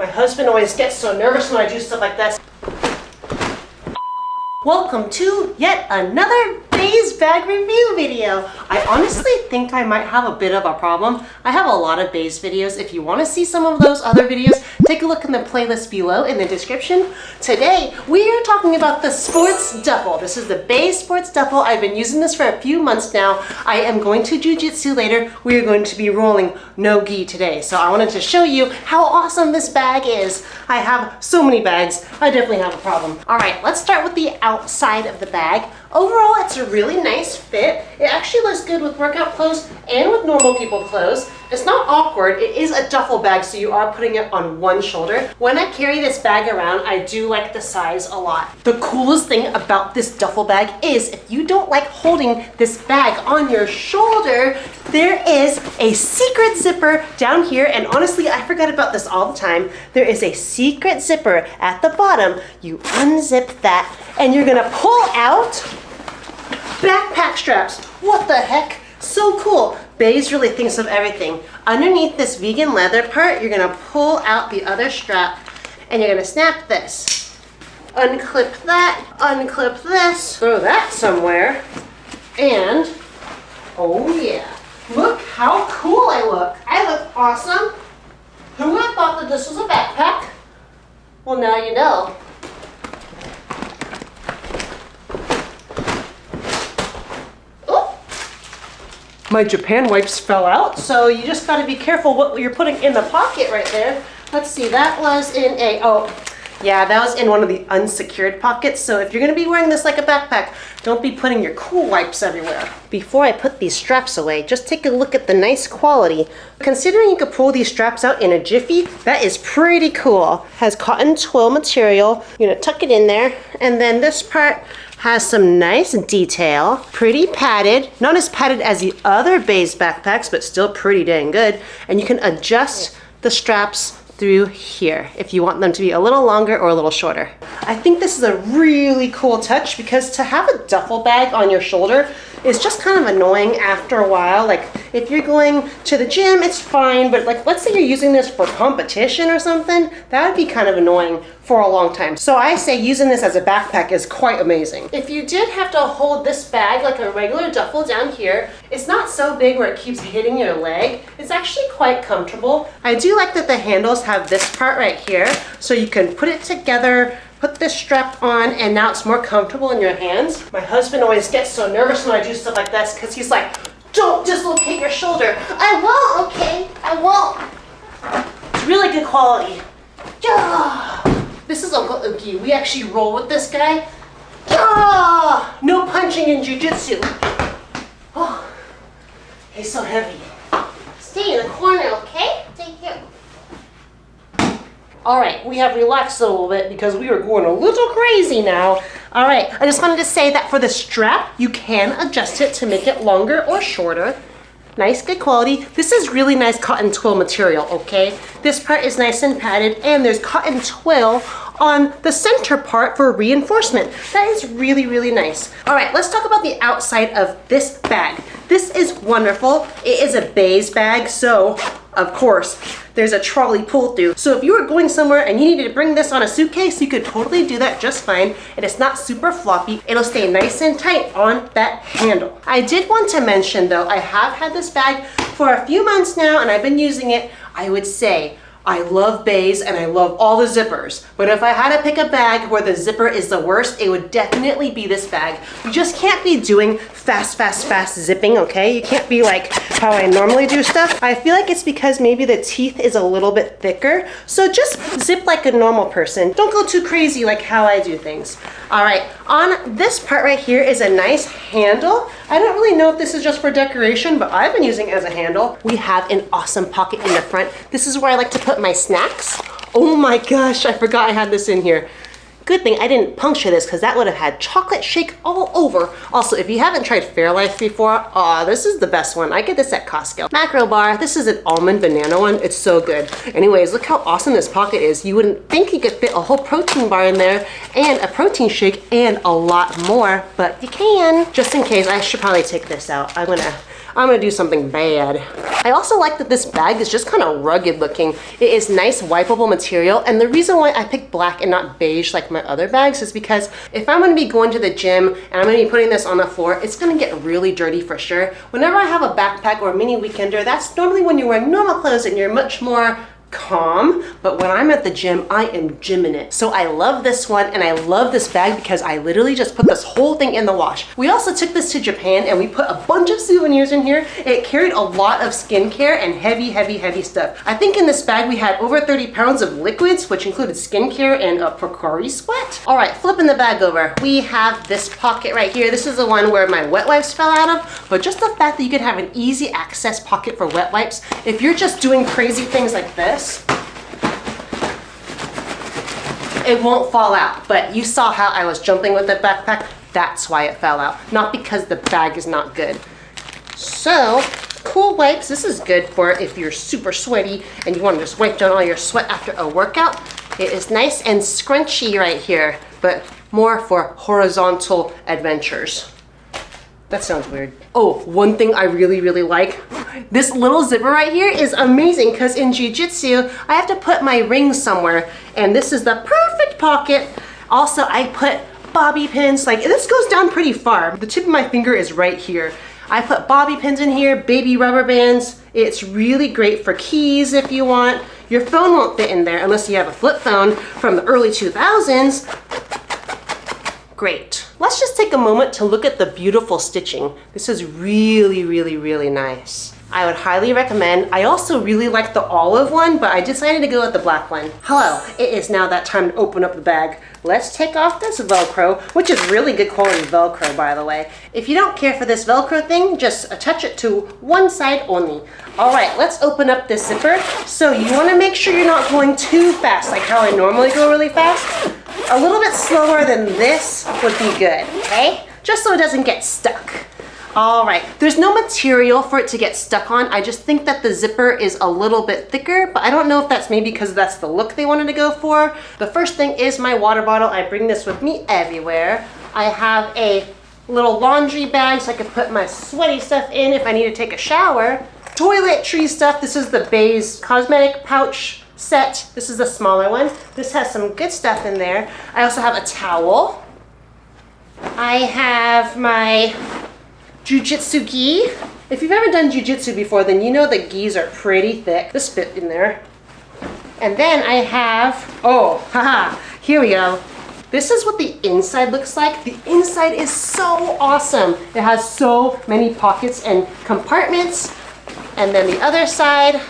My husband always gets so nervous when I do stuff like this. Welcome to yet another Beis bag review video. I honestly think I might have a bit of a problem. I have a lot of Beis videos. If you want to see some of those other videos, take a look in the playlist below in the description. Today, we are talking about the sports duffel. This is the Beis sports duffel. I've been using this for a few months now. I am going to jiu-jitsu later. We are going to be rolling no gi today. So I wanted to show you how awesome this bag is. I have so many bags. I definitely have a problem. All right, let's start with the outside of the bag. Overall, it's a really nice fit. It actually looks good with workout clothes and with normal people clothes. It's not awkward. It is a duffel bag, so you are putting it on one shoulder. When I carry this bag around, I do like the size a lot. The coolest thing about this duffel bag is if you don't like holding this bag on your shoulder, there is a secret zipper down here. And honestly, I forget about this all the time. There is a secret zipper at the bottom. You unzip that and you're gonna pull out backpack straps. What the heck? So cool. Beis really thinks of everything. Underneath this vegan leather part, you're gonna pull out the other strap and you're gonna snap this. Unclip that, unclip this, throw that somewhere, and oh yeah. Look how cool I look. I look awesome. Who would have thought that this was a backpack? Well, now you know. My Japan wipes fell out, so you just gotta be careful what you're putting in the pocket right there. Let's see, that was in that was in one of the unsecured pockets. So if you're gonna be wearing this like a backpack, don't be putting your cool wipes everywhere. Before I put these straps away, just take a look at the nice quality. Considering you could pull these straps out in a jiffy, that is pretty cool. Has cotton twill material. You're gonna tuck it in there, and then this part has some nice detail, pretty padded, not as padded as the other Beis backpacks, but still pretty dang good. And you can adjust the straps through here if you want them to be a little longer or a little shorter. I think this is a really cool touch because to have a duffel bag on your shoulder is just kind of annoying after a while. Like if you're going to the gym, it's fine, but like let's say you're using this for competition or something, that would be kind of annoying for a long time. So I say using this as a backpack is quite amazing. If you did have to hold this bag like a regular duffel down here, it's not so big where it keeps hitting your leg. It's actually quite comfortable. I do like that the handles have this part right here, so you can put it together, put this strap on, and now it's more comfortable in your hands. My husband always gets so nervous when I do stuff like this because he's like, don't dislocate your shoulder. I won't, okay? I won't. It's really good quality. Yeah. This is Uncle Uki. We actually roll with this guy. Yeah. No punching in jiu-jitsu. Oh, he's so heavy. Stay in the corner, okay? Stay here. All right, we have relaxed a little bit because we are going a little crazy now. All right, I just wanted to say that for the strap, you can adjust it to make it longer or shorter. Nice, good quality. This is really nice cotton twill material, okay? This part is nice and padded, and there's cotton twill on the center part for reinforcement. That is really, really nice. All right, let's talk about the outside of this bag. This is wonderful. It is a Beis bag, so of course, there's a trolley pull through. So if you were going somewhere and you needed to bring this on a suitcase, you could totally do that just fine. And it's not super floppy. It'll stay nice and tight on that handle. I did want to mention though, I have had this bag for a few months now and I've been using it. I would say I love Beis and I love all the zippers, but if I had to pick a bag where the zipper is the worst, it would definitely be this bag. You just can't be doing fast zipping, okay? You can't be like how I normally do stuff. I feel like it's because maybe the teeth is a little bit thicker, so just zip like a normal person. Don't go too crazy like how I do things. All right, on this part right here is a nice handle. I don't really know if this is just for decoration, but I've been using it as a handle. We have an awesome pocket in the front. This is where I like to put my snacks. Oh my gosh, I forgot I had this in here. Good thing I didn't puncture this because that would have had chocolate shake all over. Also, if you haven't tried Fairlife before, this is the best one. I get this at Costco. Macro bar, this is an almond banana one. It's so good. Anyways, look how awesome this pocket is. You wouldn't think you could fit a whole protein bar in there and a protein shake and a lot more, but you can. Just in case, I should probably take this out. I'm gonna I'm gonna do something bad. I also like that this bag is just kind of rugged looking. It is nice wipeable material, and the reason why I picked black and not beige like my other bags is because if I'm gonna be going to the gym and I'm gonna be putting this on the floor, it's gonna get really dirty for sure. Whenever I have a backpack or a mini weekender, that's normally when you're wearing normal clothes and you're much more calm, but when I'm at the gym, I am gymming it. So I love this one, and I love this bag because I literally just put this whole thing in the wash. We also took this to Japan and we put a bunch of souvenirs in here. It carried a lot of skincare and heavy stuff. I think in this bag we had over 30 pounds of liquids, which included skincare and a Pocari sweat. All right, flipping the bag over, we have this pocket right here. This is the one where my wet wipes fell out of, but just the fact that you could have an easy access pocket for wet wipes, if you're just doing crazy things like this, it won't fall out. But you saw how I was jumping with the backpack. That's why it fell out, not because the bag is not good. So, cool wipes. This is good for if you're super sweaty and you want to just wipe down all your sweat after a workout. It is nice and scrunchy right here, but more for horizontal adventures. That sounds weird. Oh, one thing I really like. This little zipper right here is amazing because in jiu-jitsu, I have to put my ring somewhere, and this is the perfect pocket. Also, I put bobby pins. Like, this goes down pretty far. The tip of my finger is right here. I put bobby pins in here, baby rubber bands. It's really great for keys if you want. Your phone won't fit in there unless you have a flip phone from the early 2000s. Great. Let's just take a moment to look at the beautiful stitching. This is really nice. I would highly recommend. I also really like the olive one, but I decided to go with the black one. Hello, it is now that time to open up the bag. Let's take off this Velcro, which is really good quality Velcro, by the way. If you don't care for this Velcro thing, just attach it to one side only. All right, let's open up this zipper. So you wanna make sure you're not going too fast, like how I normally go really fast. A little bit slower than this would be good, okay? Just so it doesn't get stuck. All right, there's no material for it to get stuck on. I just think that the zipper is a little bit thicker, but I don't know if that's maybe because that's the look they wanted to go for. The first thing is my water bottle. I bring this with me everywhere. I have a little laundry bag so I can put my sweaty stuff in if I need to take a shower. Toiletry stuff. This is the Beis cosmetic pouch set. This is the smaller one. This has some good stuff in there. I also have a towel. I have my jiu-jitsu gi. If you've ever done jiu-jitsu before, then you know the gis are pretty thick. This fit in there. And then I have, oh, haha, here we go. This is what the inside looks like. The inside is so awesome. It has so many pockets and compartments. And then the other side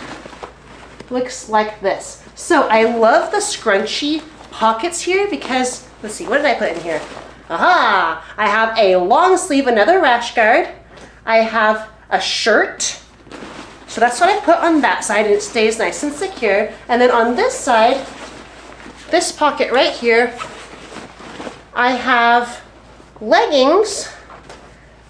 looks like this. So I love the scrunchy pockets here because, let's see, what did I put in here? Aha! I have a long sleeve, another rash guard. I have a shirt. So that's what I put on that side, and it stays nice and secure. And then on this side, this pocket right here, I have leggings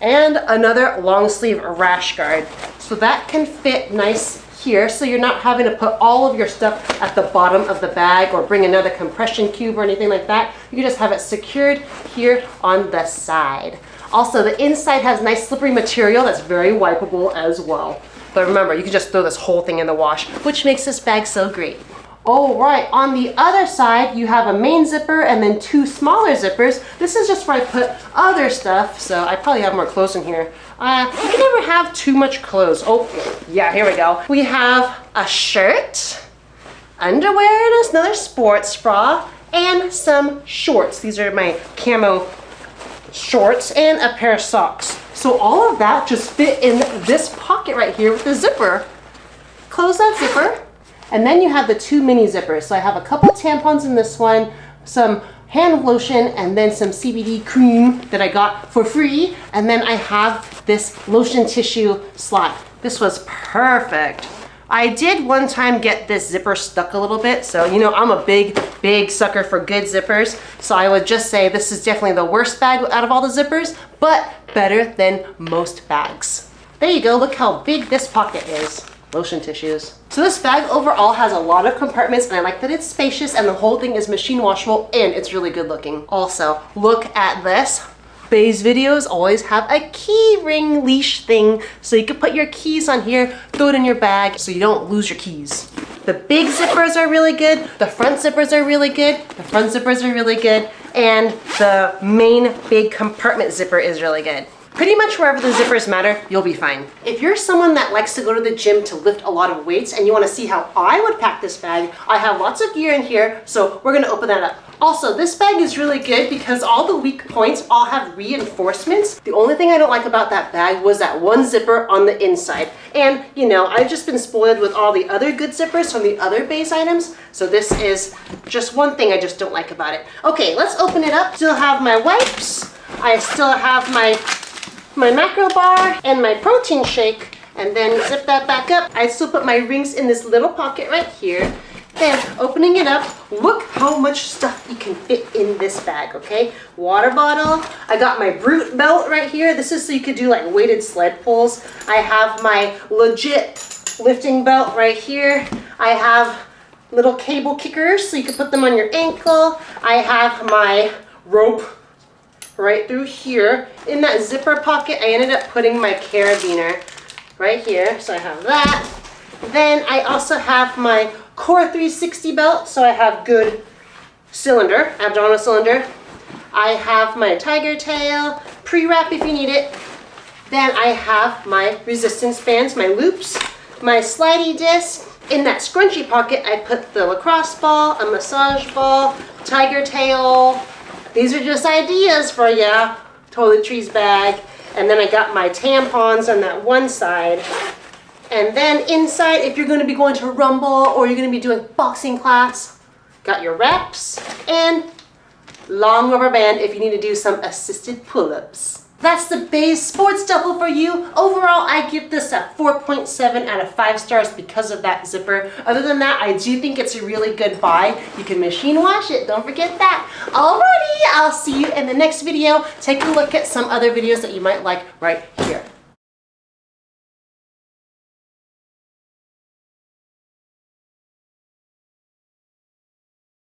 and another long sleeve rash guard. So that can fit nice here, so you're not having to put all of your stuff at the bottom of the bag or bring another compression cube or anything like that. You can just have it secured here on the side. Also, the inside has nice slippery material that's very wipeable as well. But remember, you can just throw this whole thing in the wash, which makes this bag so great. All right, on the other side, you have a main zipper and then two smaller zippers. This is just where I put other stuff, so I probably have more clothes in here. I can never have too much clothes. Oh, yeah, here we go. We have a shirt, underwear, and another sports bra, and some shorts. These are my camo shorts and a pair of socks. So all of that just fit in this pocket right here with the zipper. Close that zipper. And then you have the two mini zippers. So I have a couple tampons in this one, some hand lotion, and then some CBD cream that I got for free. And then I have this lotion tissue slot. This was perfect. I did one time get this zipper stuck a little bit. So, you know, I'm a big sucker for good zippers. So I would just say this is definitely the worst bag out of all the zippers, but better than most bags. There you go. Look how big this pocket is. Lotion tissues. So this bag overall has a lot of compartments, and I like that it's spacious and the whole thing is machine washable and it's really good looking. Also, look at this. Beis videos always have a key ring leash thing, so you can put your keys on here, throw it in your bag so you don't lose your keys. The big zippers are really good, the front zippers are really good, the front zippers are really good, and the main big compartment zipper is really good. Pretty much wherever the zippers matter, you'll be fine. If you're someone that likes to go to the gym to lift a lot of weights and you want to see how I would pack this bag, I have lots of gear in here, so we're going to open that up. Also, this bag is really good because all the weak points all have reinforcements. The only thing I don't like about that bag was that one zipper on the inside. And, you know, I've just been spoiled with all the other good zippers from the other Beis items, so this is just one thing I just don't like about it. Okay, let's open it up. Still have my wipes. I still have my macro bar and my protein shake, and then zip that back up. I still put my rings in this little pocket right here. Then opening it up, look how much stuff you can fit in this bag, okay? Water bottle. I got my Brute belt right here. This is so you could do like weighted sled pulls. I have my legit lifting belt right here. I have little cable kickers so you can put them on your ankle. I have my rope right through here. In that zipper pocket, I ended up putting my carabiner right here, so I have that. Then I also have my Core 360 belt, so I have good cylinder, abdominal cylinder. I have my tiger tail, pre-wrap if you need it. Then I have my resistance bands, my loops, my slidey disc. In that scrunchy pocket, I put the lacrosse ball, a massage ball, tiger tail. These are just ideas for ya. Toiletries bag. And then I got my tampons on that one side. And then inside, if you're going to be going to Rumble or you're going to be doing boxing class, got your reps and long rubber band if you need to do some assisted pull-ups. That's the Beis Sports Duffle for you. Overall, I give this a 4.7 out of 5 stars because of that zipper. Other than that, I do think it's a really good buy. You can machine wash it, don't forget that. Alrighty, I'll see you in the next video. Take a look at some other videos that you might like right here.